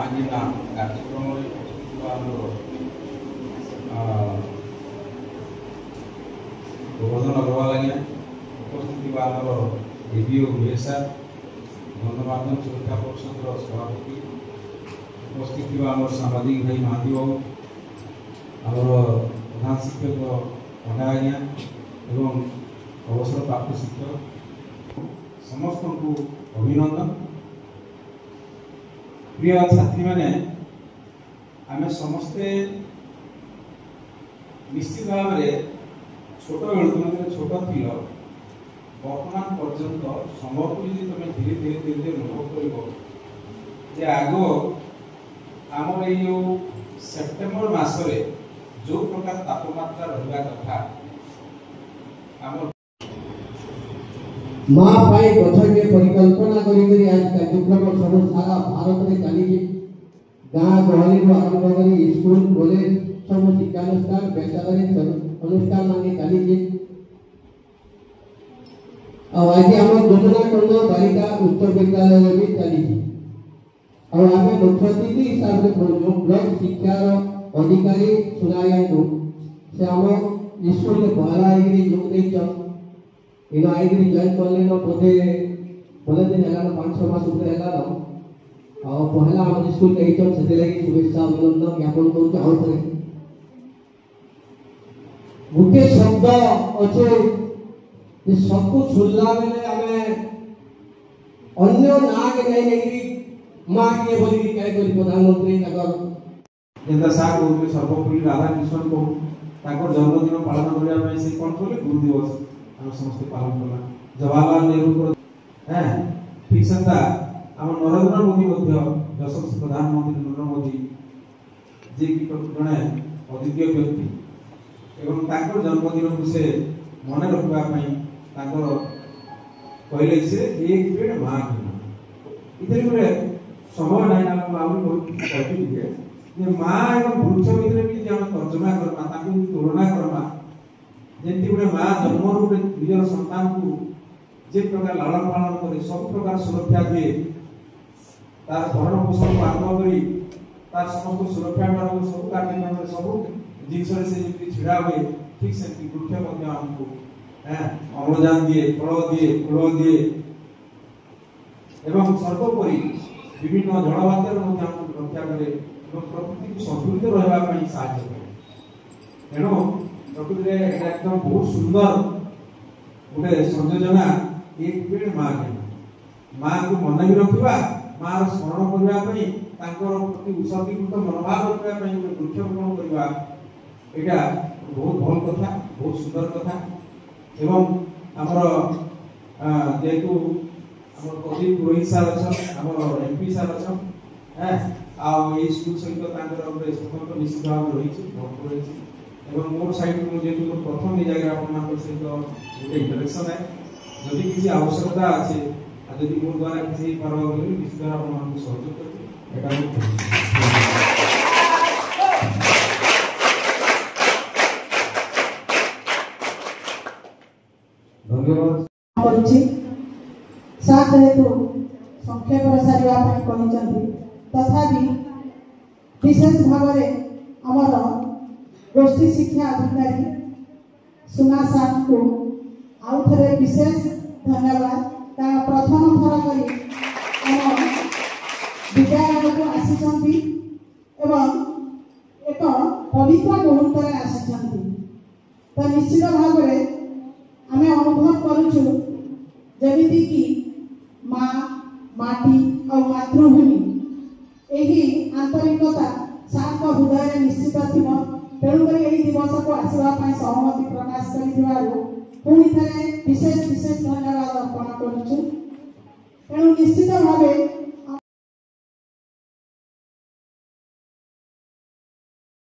मागिना कार्यक्रम गोवर्धन अग्रवाल आज्ञा उपस्थित आमर डीपीओ बीएसआर गणमाध्यम सुरक्षा परिषद सभापति उपस्थित आमर सांबादिक भाई महादी बाबू आमर प्रधान शिक्षक पंडा आज्ञा एवं अवसर प्राप्त शिक्षक समस्त को अभिनंदन। प्रिय छात्री मैंने आम समस्ते निश्चित भाव में छोट बेलू तुम छोट थी बर्तमान पर्यंत समय को जी तुम धीरे धीरे धीरे धीरे अनुभव कर आग आम यो सेप्टेम्बर मासरे जो प्रकार तापमात्रा रहा कथा माँ पाई गठ के परिकल्पना करी आज कार्यक्रम सब सारा भारत में चली गाँ गहली आरंभ कर स्कूल कॉलेज सब शिक्षानुष्ठान बेसरकारी अनुष्ठान माने चली आज आम योजना खंड बालिका उच्च विद्यालय भी चली आम मुख्य अतिथि हिसाब से जो ब्लॉक शिक्षार अधिकारी सुनाया से आम स्कूल में पहला जोग इन आईगिरी जॉइन करले बोधे बोले दिन है 5-6 मास ऊपर है और पहला हम स्कूल के एचएम से लगी शुभेच्छा अभिनंदन ज्ञापन करते आउ थे गोटे शब्द अच्छे जे सब को सुनला बेले हमें अन्य ना के नहीं नहीं मां के बोली कह करी प्रधानमंत्री नगर जेता साग को सर्वपल्ली राधा कृष्ण को ताकर जन्मदिन पालन करबा पई से कोन बोले गुरु दिवस हम समस्त पालन करला जवाहरलाल नेहरू हैं ठीक संता हम नरेंद्र मोदी मध्य यशस्वी प्रधानमंत्री नरेंद्र मोदी जे की जने अद्वितीय व्यक्ति एवं ताकर जन्मदिन को से मन रखबा पई ताकर कहले से एक पेड़ मां की इतने गुरे समय नहीं ना हम बहुत कहती है ये मां एवं वृक्ष भितर भी जे हम तर्जमा करबा ताकि तुलना करबा जेंति गुरे मां जन्म रूपे निजर संतान को जे प्रकार लालन पालन करे सब प्रकार सुरक्षा दिए तार भरण पोषण को आरंभ करी तार समस्त सुरक्षा मान सब कार्यक्रम में सब जिनसरे से जेंति छिड़ा हुए ठीक से वृक्ष मध्य हमको अम्लजान दिए फल दिए एवं सर्वोपरि विभिन्न जलवातर रक्षा करे प्रकृति को संतुलित रहबा पई सहायता करे तेणु प्रकृति एकदम बहुत सुंदर गोटे संयोजना एक पेड़ मां के मां को मन भी रखा मां स्मरण करने प्रति उत्सर्गीकृत मनोभाव रखा वृक्षरोपण करवा यहाँ बहुत भल कथा बहुत सुंदर कथा एवं आमर जेहेतु आम प्रदीप पुरोहित सार अच्छा एमपी सार अच्छा स्कूल सहित स्वतंत्र निश्चित भाव रही एवं मोर साइड जेहतु प्रथम जगह आप सहित गोटे इंटरेक्शन है जदि किसी आवश्यकता अच्छे जदि मोर द्वारा किसी निश्चित भाव आप सहयोग करते धन्यवाद साथ हेतु संक्षेप सारे तथापि विशेष भाव में आमर गोष्ठी शिक्षा अधिकारी सुना सार को आउ थे विशेष धन्यवाद प्रथम थर कर विद्यालय को आसी एक पवित्र मुहूर्त आसी तो निश्चित भाव में आम अनुभव करुचु जमीती कि माँ माटी और मातृभूमि यही आंतरिकता सात हृदय निश्चित थी तेणुक दिवस को आसवाई सहमति प्रकाश कर विशेष विशेष धन्यवाद अर्पण करुचु तेणु निश्चित भाव